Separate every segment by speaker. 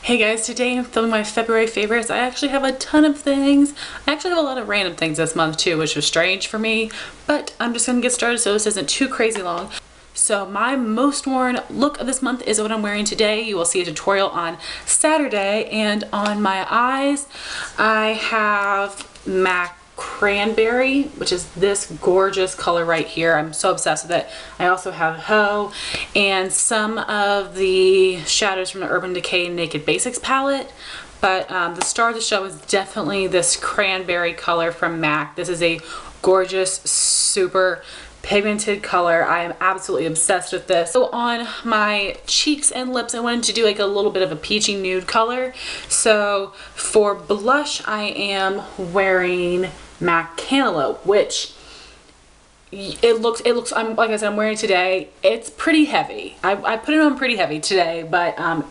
Speaker 1: Hey guys, today I'm filming my February favorites. I actually have a ton of things. I actually have a lot of random things this month too, which was strange for me, but I'm just gonna get started so this isn't too crazy long. So my most worn look of this month is what I'm wearing today. You will see a tutorial on Saturday, and on my eyes I have MAC Cranberry, which is this gorgeous color right here. I'm so obsessed with it. I also have Haux and some of the shadows from the Urban Decay Naked Basics palette, but the star of the show is definitely this cranberry color from MAC. This is a gorgeous, super pigmented color. I am absolutely obsessed with this. So on my cheeks and lips, I wanted to do like a little bit of a peachy nude color. So for blush, I am wearing MAC Cantaloupe, which it looks like I said, I'm wearing today. It's pretty heavy. I put it on pretty heavy today, but I'm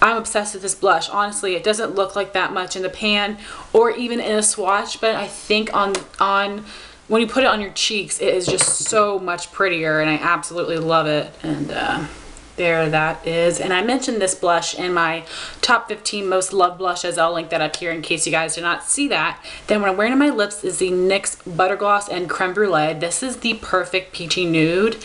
Speaker 1: obsessed with this blush. Honestly, it doesn't look like that much in the pan or even in a swatch, but I think on when you put it on your cheeks, it is just so much prettier, and I absolutely love it. And there that is. And I mentioned this blush in my top 15 most loved blushes. I'll link that up here in case you guys do not see that. Then what I'm wearing on my lips is the NYX Butter Gloss and Creme Brulee. This is the perfect peachy nude.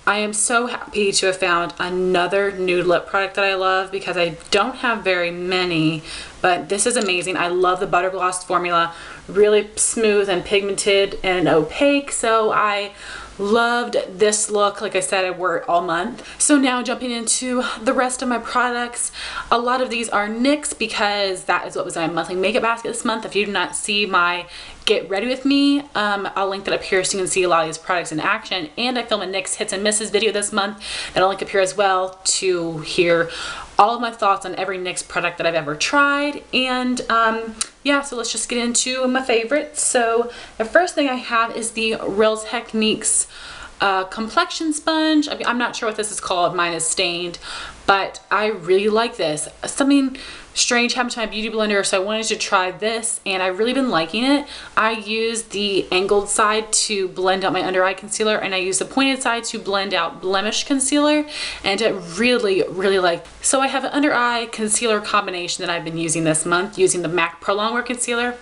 Speaker 1: I am so happy to have found another nude lip product that I love because I don't have very many, but this is amazing. I love the Butter Gloss formula. Really smooth and pigmented and opaque, so I loved this look. Like I said, I wore it all month. So now jumping into the rest of my products, a lot of these are NYX because that is what was in my monthly makeup basket this month. If you do not see my Get Ready With Me, I'll link that up here so you can see a lot of these products in action. And I filmed a NYX Hits and Misses video this month that I'll link up here as well to hear all of my thoughts on every NYX product that I've ever tried. And yeah, so let's just get into my favorites. So the first thing I have is the Real Techniques Complexion sponge. I'm not sure what this is called. Mine is stained, but I really like this. Something strange happened to my beauty blender, so I wanted to try this, and I've really been liking it. I use the angled side to blend out my under eye concealer, and I use the pointed side to blend out blemish concealer, and I really like. So I have an under eye concealer combination that I've been using this month, using the MAC ProLongwear concealer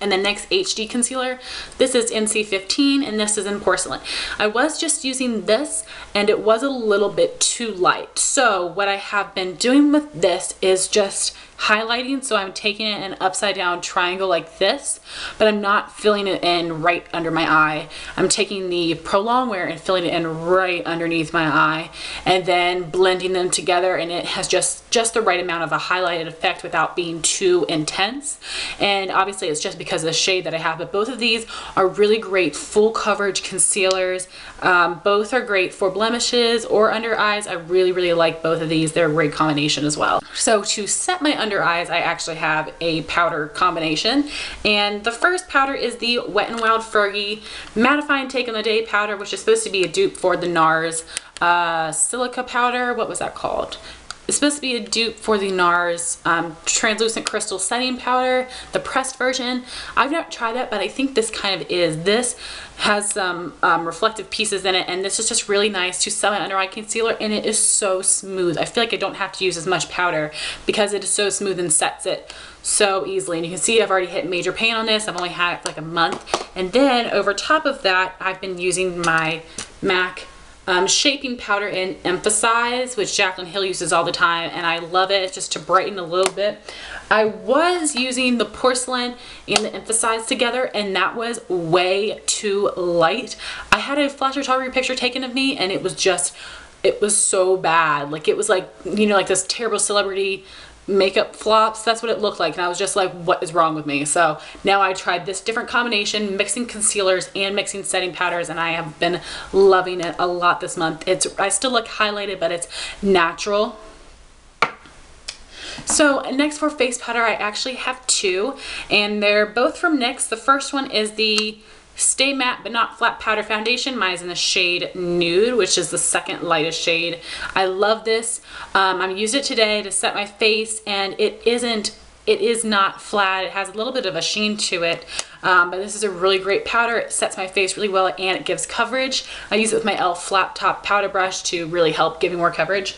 Speaker 1: and the NYX HD Concealer. This is NC15 and this is in Porcelain. I was just using this and it was a little bit too light. So what I have been doing with this is just highlighting. So I'm taking it in an upside down triangle like this, but I'm not filling it in right under my eye. I'm taking the ProLongwear and filling it in right underneath my eye and then blending them together, and it has just the right amount of a highlighted effect without being too intense. And obviously it's just because of the shade that I have, but both of these are really great full coverage concealers. Both are great for blemishes or under eyes. I really like both of these. They're a great combination as well. So to set my under eyes, I actually have a powder combination, and the first powder is the Wet n Wild Fergie Mattifying Take on the Day powder, which is supposed to be a dupe for the NARS silica powder. What was that called? It's supposed to be a dupe for the NARS translucent crystal setting powder, the pressed version. I've not tried that, but I think this kind of is. This has some reflective pieces in it, and this is just really nice to set my under eye concealer, and it is so smooth. I feel like I don't have to use as much powder because it is so smooth and sets it so easily. And you can see I've already hit major pan on this. I've only had it for like a month. And then over top of that, I've been using my MAC shaping powder in Emphasize, which Jaclyn Hill uses all the time, and I love it just to brighten a little bit. I was using the Porcelain and the Emphasize together, and that was way too light. I had a flash photography picture taken of me, and it was so bad. Like, it was like, you know, like this terrible celebrity makeup flops. That's what it looked like, and I was just like, what is wrong with me? So now I tried this different combination, mixing concealers and mixing setting powders, and I have been loving it a lot this month. I still look highlighted, but it's natural. So next for face powder, I actually have two, and they're both from NYX. The first one is the Stay Matte But Not Flat Powder Foundation. Mine is in the shade Nude, which is the second lightest shade. I love this. I used it today to set my face, and it is not flat. It has a little bit of a sheen to it, but this is a really great powder. It sets my face really well, and it gives coverage. I use it with my e.l.f. flat top powder brush to really help give me more coverage.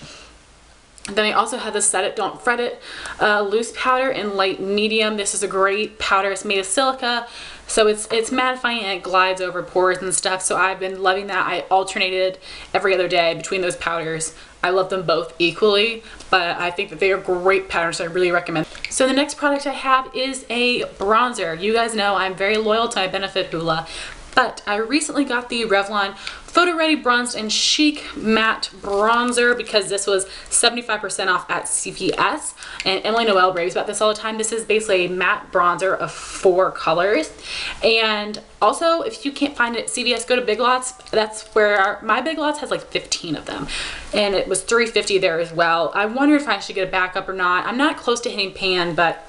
Speaker 1: Then I also have the Set It, Don't Fret It loose powder in light medium. This is a great powder. It's made of silica, so it's mattifying and it glides over pores and stuff. So I've been loving that. I alternated every other day between those powders. I love them both equally, but I think that they are great powders, so I really recommend. So the next product I have is a bronzer. You guys know I'm very loyal to my Benefit Hoola, but I recently got the Revlon PhotoReady Bronzed and Chic Matte Bronzer because this was 75% off at CVS, and Emily Noel raves about this all the time. This is basically a matte bronzer of 4 colors, and also if you can't find it at CVS, go to Big Lots. That's where my Big Lots has like 15 of them, and it was $3.50 there as well. I wondered if I should get a backup or not. I'm not close to hitting pan, but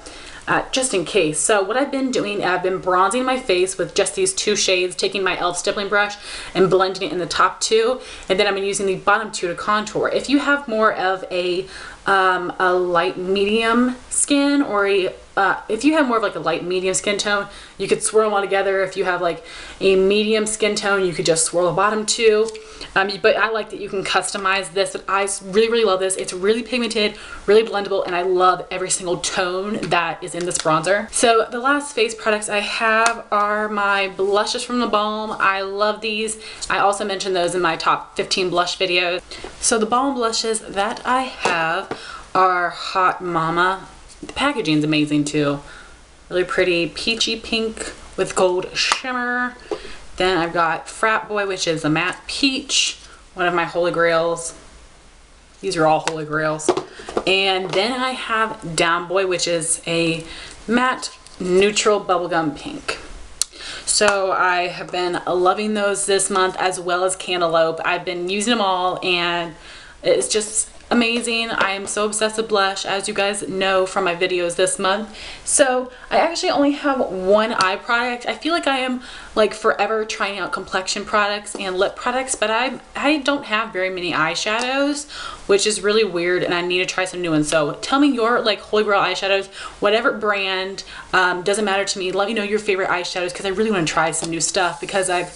Speaker 1: just in case. So what I've been doing, I've been bronzing my face with just these 2 shades, taking my e.l.f. stippling brush and blending it in the top 2, and then I've been using the bottom 2 to contour. If you have more of a light medium skin, or if you have more of like a light medium skin tone, you could swirl them all together. If you have like a medium skin tone, you could just swirl the bottom 2. But I like that you can customize this. I really love this. It's really pigmented, really blendable, and I love every single tone that is in this bronzer. So the last face products I have are my blushes from theBalm. I love these. I also mentioned those in my top 15 blush videos. So the Balm blushes that I have are Hot Mama. The packaging is amazing too. Really pretty peachy pink with gold shimmer. Then I've got Frat Boy, which is a matte peach, one of my holy grails. These are all holy grails. And then I have Down Boy, which is a matte neutral bubblegum pink. So I have been loving those this month, as well as Cantaloupe. I've been using them all, and it's just amazing. I am so obsessed with blush, as you guys know from my videos this month. So I actually only have one eye product. I feel like I am like forever trying out complexion products and lip products, but I don't have very many eyeshadows, which is really weird, and I need to try some new ones. So tell me your like holy grail eyeshadows, whatever brand, doesn't matter to me. Let me know your favorite eyeshadows, because I really want to try some new stuff, because I'm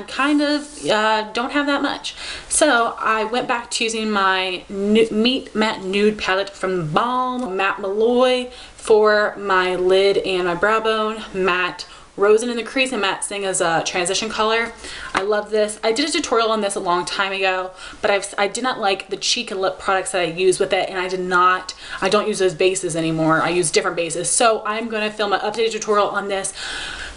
Speaker 1: kind of don't have that much. So I went back to using my Meet Matte Nude palette from theBalm, matte Malloy for my lid and my brow bone, matte Rosen in the crease, and matte Singh as a transition color. I love this. I did a tutorial on this a long time ago, but I did not like the cheek and lip products that I use with it, and I don't use those bases anymore. I use different bases. So I'm going to film an updated tutorial on this.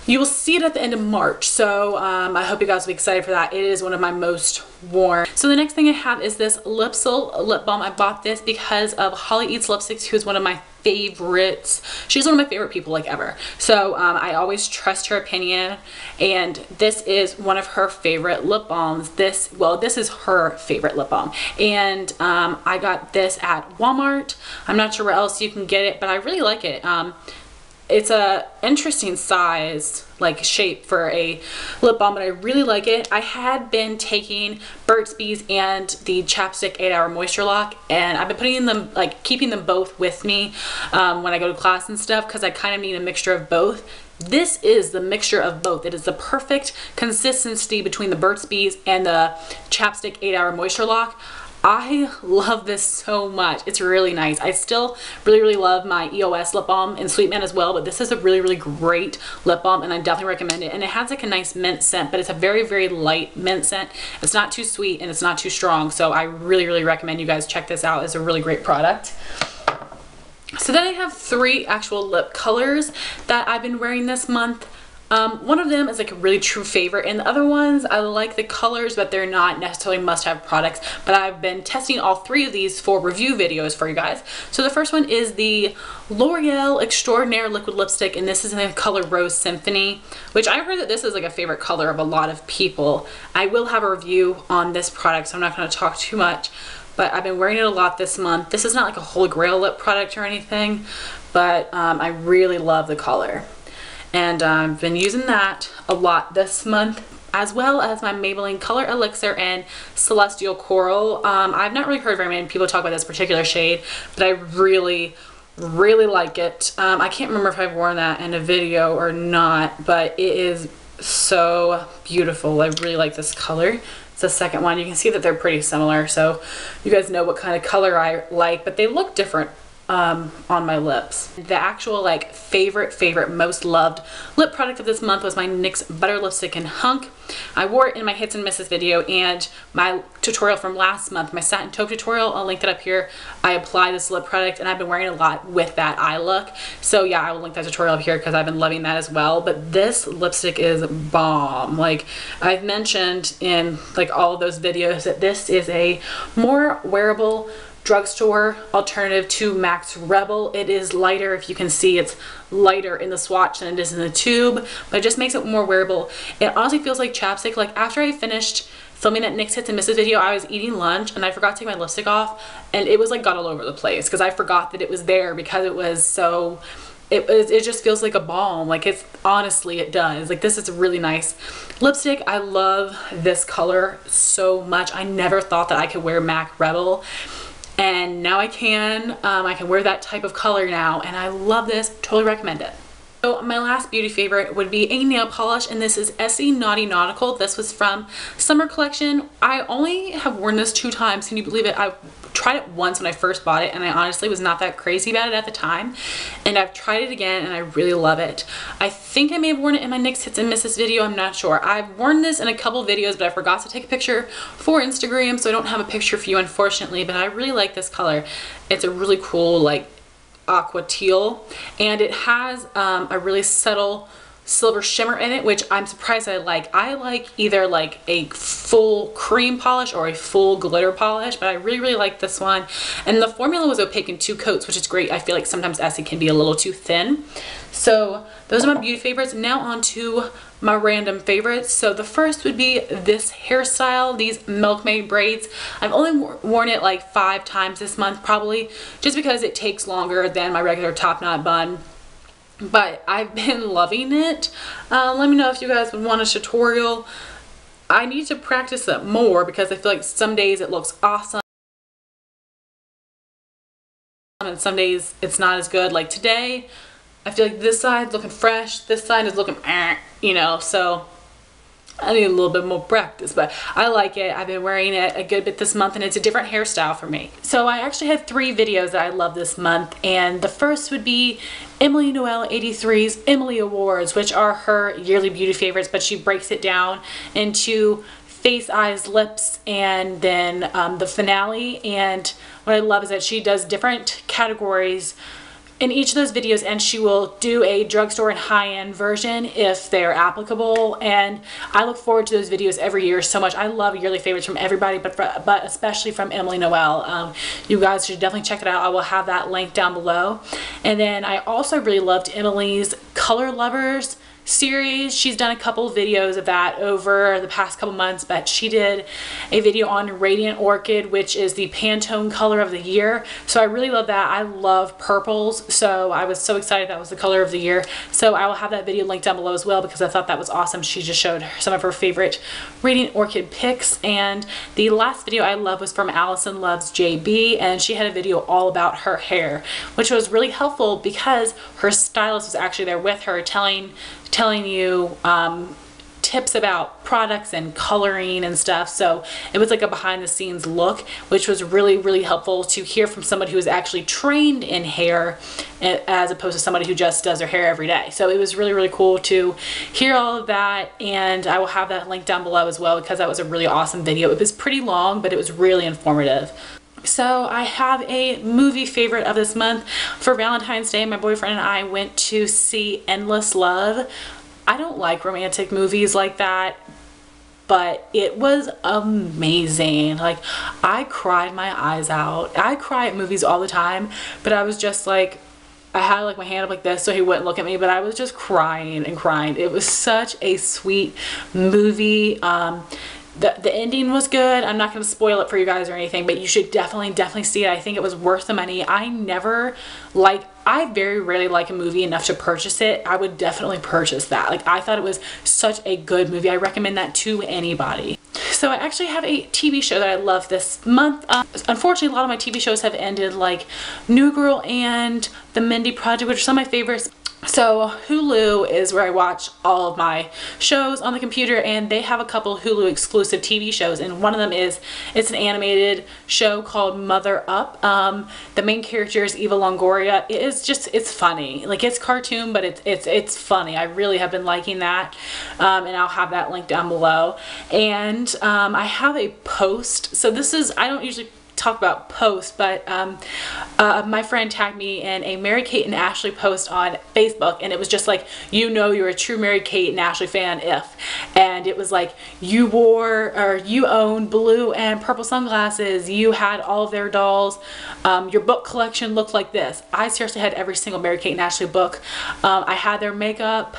Speaker 1: You will see it at the end of March, so I hope you guys will be excited for that. It is one of my most worn. So the next thing I have is this Lypsal Lip Balm. I bought this because of Holly Eats Lipsticks, who's one of my favorites. She's one of my favorite people like ever. So I always trust her opinion, and this is one of her favorite lip balms. This is her favorite lip balm, and I got this at Walmart. I'm not sure where else you can get it, but I really like it. It's a interesting size, like shape for a lip balm, but I really like it. I had been taking Burt's Bees and the Chapstick 8-Hour Moisture Lock, and I've been putting them, like keeping them both with me when I go to class and stuff, because I kind of need a mixture of both. This is the mixture of both. It is the perfect consistency between the Burt's Bees and the Chapstick 8-Hour Moisture Lock. I love this so much. It's really nice. I still really love my W.O.S lip balm in Sweet Man as well, but this is a really great lip balm, and I definitely recommend it. And it has like a nice mint scent, but it's a very light mint scent. It's not too sweet and it's not too strong, so I really recommend you guys check this out. It's a really great product. So then I have 3 actual lip colors that I've been wearing this month. One of them is like a really true favorite, and the other ones, I like the colors, but they're not necessarily must-have products. But I've been testing all 3 of these for review videos for you guys. So the first one is the L'Oreal Extraordinaire Liquid Lipstick, and this is in the color Rose Symphony, which I heard that this is like a favorite color of a lot of people. I will have a review on this product, so I'm not going to talk too much, but I've been wearing it a lot this month. This is not like a holy grail lip product or anything, but I really love the color. And I've been using that a lot this month, as well as my Maybelline Color Elixir and Celestial Coral. I've not really heard very many people talk about this particular shade, but I really like it. I can't remember if I've worn that in a video or not, but it is so beautiful. I really like this color. It's the second one. You can see that they're pretty similar, so you guys know what kind of color I like, but they look different on my lips. The actual like favorite most loved lip product of this month was my NYX Butter Lipstick in Hunk. I wore it in my hits and misses video, and my tutorial from last month, my satin taupe tutorial, I'll link it up here. I apply this lip product and I've been wearing a lot with that eye look, so yeah, I will link that tutorial up here because I've been loving that as well. But this lipstick is bomb. Like I've mentioned in like all of those videos that this is a more wearable drugstore alternative to MAC's Rebel. It is lighter. If you can see, it's lighter in the swatch than it is in the tube, but it just makes it more wearable. It honestly feels like chapstick. Like after I finished filming that NYX Hits and Misses video, I was eating lunch and I forgot to take my lipstick off, and it was like got all over the place because I forgot that it was there because it was so it just feels like a balm. Like it's honestly, it does. Like this is a really nice lipstick. I love this color so much. I never thought that I could wear MAC Rebel, and now I can. I can wear that type of color now, and I love this. Totally recommend it. So my last beauty favorite would be a nail polish, and this is Essie Naughty Nautical. This was from Summer Collection. I only have worn this 2 times. Can you believe it? I tried it once when I first bought it, and I honestly was not that crazy about it at the time, and I've tried it again and I really love it. I think I may have worn it in my NYX Hits and Misses video. I'm not sure. I've worn this in a couple videos, but I forgot to take a picture for Instagram, so I don't have a picture for you, unfortunately, but I really like this color. It's a really cool like aqua teal, and it has a really subtle silver shimmer in it, which I'm surprised I like. I like either like a full cream polish or a full glitter polish, but I really like this one. And the formula was opaque in 2 coats, which is great. I feel like sometimes Essie can be a little too thin. So those are my beauty favorites. Now on to my random favorites. So the first would be this hairstyle, these Milkmaid braids. I've only worn it like 5 times this month probably, just because it takes longer than my regular top knot bun. But I've been loving it. Let me know if you guys would want a tutorial. I need to practice it more because I feel like some days it looks awesome and some days it's not as good. Like today, I feel like this side's looking fresh, this side is looking you know, so I need a little bit more practice, but I like it. I've been wearing it a good bit this month, and it's a different hairstyle for me. So I actually had 3 videos that I love this month, and the first would be Emily Noel 83's Emily Awards, which are her yearly beauty favorites, but she breaks it down into face, eyes, lips, and then the finale. And what I love is that she does different categories in each of those videos, and she will do a drugstore and high-end version if they're applicable, and I look forward to those videos every year so much. I love yearly favorites from everybody, but especially from Emily Noel. You guys should definitely check it out. I will have that link down below. And then I also really loved Emily's Color Lovers series. She's done a couple videos of that over the past couple months, but she did a video on Radiant Orchid, which is the Pantone color of the year. So I really love that. I love purples, so I was so excited that was the color of the year. So I will have that video linked down below as well because I thought that was awesome. She just showed some of her favorite Radiant Orchid picks. And the last video I love was from Allison Loves JB, and she had a video all about her hair, which was really helpful because her stylist was actually there with her telling you tips about products and coloring and stuff. So it was like a behind the scenes look, which was really helpful to hear from somebody who is actually trained in hair as opposed to somebody who just does their hair every day. So it was really cool to hear all of that, and I will have that link down below as well because that was a really awesome video. It was pretty long, but it was really informative. So I have a movie favorite of this month. For Valentine's Day, my boyfriend and I went to see Endless Love. I don't like romantic movies like that, but it was amazing. Like, I cried my eyes out. I cry at movies all the time, but I was just like, I had like my hand up like this so he wouldn't look at me, but I was just crying and crying. It was such a sweet movie. The ending was good. I'm not going to spoil it for you guys or anything, but you should definitely see it. I think it was worth the money. I very rarely like a movie enough to purchase it. I would definitely purchase that. Like, I thought it was such a good movie. I recommend that to anybody. So I actually have a TV show that I love this month. Unfortunately, a lot of my TV shows have ended, like New Girl and The Mindy Project, which are some of my favorites. So Hulu is where I watch all of my shows on the computer, and they have a couple Hulu exclusive TV shows, and one of them it's an animated show called Mother Up. The main character is Eva Longoria. It's funny. Like, it's cartoon, but it's funny. I really have been liking that, and I'll have that link down below. And I have a post. So this is, I don't usually talk about posts, but my friend tagged me in a Mary-Kate and Ashley post on Facebook, and it was just like, you know, you're a true Mary-Kate and Ashley fan if, and it was like, you owned blue and purple sunglasses, you had all of their dolls, your book collection looked like this. I seriously had every single Mary-Kate and Ashley book. I had their makeup.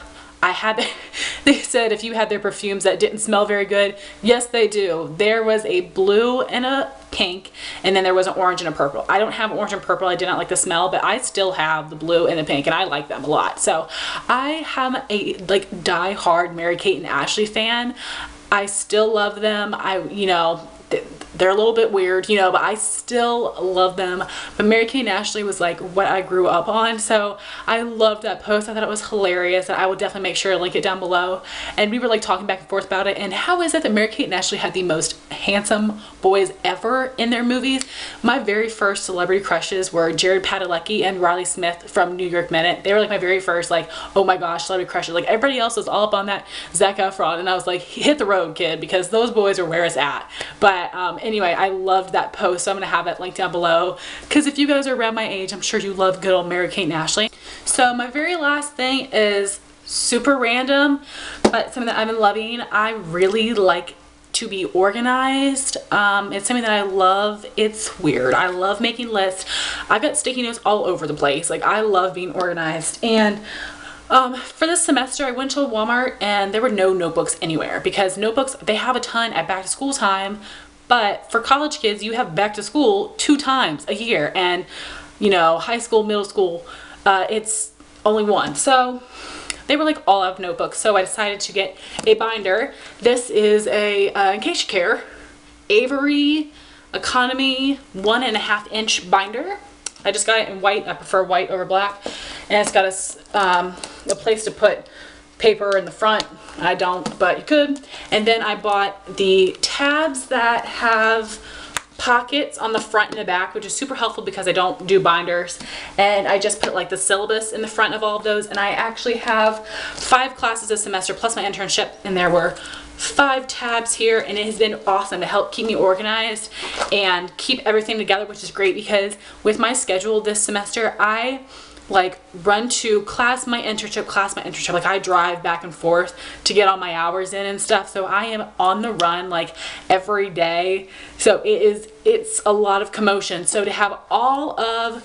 Speaker 1: They said if you had their perfumes that didn't smell very good, yes they do. There was a blue and a pink, and then there was an orange and a purple. I don't have orange and purple. I did not like the smell, but I still have the blue and the pink, and I like them a lot. So I am a like die-hard Mary-Kate and Ashley fan. I still love them. You know, they're a little bit weird, you know, but I still love them. But Mary-Kate and Ashley was like what I grew up on, so I loved that post. I thought it was hilarious, and I will definitely make sure to link it down below. And we were like talking back and forth about it, and how is it that Mary-Kate and Ashley had the most handsome boys ever in their movies? My very first celebrity crushes were Jared Padalecki and Riley Smith from New York Minute. They were like my very first, like, oh my gosh, celebrity crushes. Like, everybody else was all up on that Zac Efron, and I was like, hit the road, kid, because those boys are where it's at. But anyway, I loved that post, so I'm gonna have that link down below, because if you guys are around my age, I'm sure you love good old Mary-Kate and Ashley. So my very last thing is super random, but something that I've been loving. I really like to be organized. It's something that I love. It's weird. I love making lists. I've got sticky notes all over the place. Like, I love being organized. And for this semester, I went to Walmart and there were no notebooks anywhere, because notebooks, they have a ton at back to school time, but for college kids, you have back to school 2 times a year, and you know, high school, middle school, it's only 1. So they were like all out of notebooks, so I decided to get a binder. This is a, in case you care, Avery Economy 1.5 inch binder. I just got it in white. I prefer white over black. And it's got a place to put paper in the front. I don't, but you could. And then I bought the tabs that have pockets on the front and the back, which is super helpful because I don't do binders. And I just put like the syllabus in the front of all of those. And I actually have 5 classes this semester plus my internship, and there were 5 tabs here, and it has been awesome to help keep me organized and keep everything together, which is great because with my schedule this semester, I like run to class, my internship, like I drive back and forth to get all my hours in and stuff, so I am on the run like every day. So it's a lot of commotion. So to have all of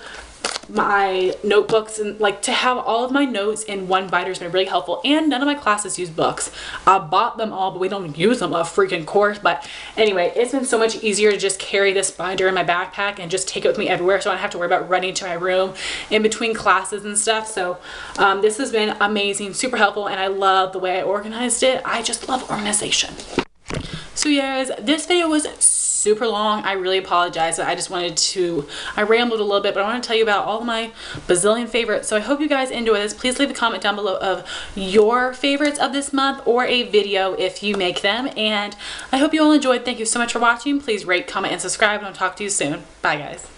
Speaker 1: my notebooks and like to have all of my notes in one binder has been really helpful. And none of my classes use books. I bought them all, but we don't use them a freaking course. But anyway, it's been so much easier to just carry this binder in my backpack and just take it with me everywhere, so I don't have to worry about running to my room in between classes and stuff. So this has been amazing, super helpful, and I love the way I organized it. I just love organization. So yeah, guys, this video was super long. I really apologize. I rambled a little bit, but I want to tell you about all my bazillion favorites. So I hope you guys enjoy this. Please leave a comment down below of your favorites of this month, or a video if you make them. And I hope you all enjoyed. Thank you so much for watching. Please rate, comment, and subscribe, and I'll talk to you soon. Bye, guys.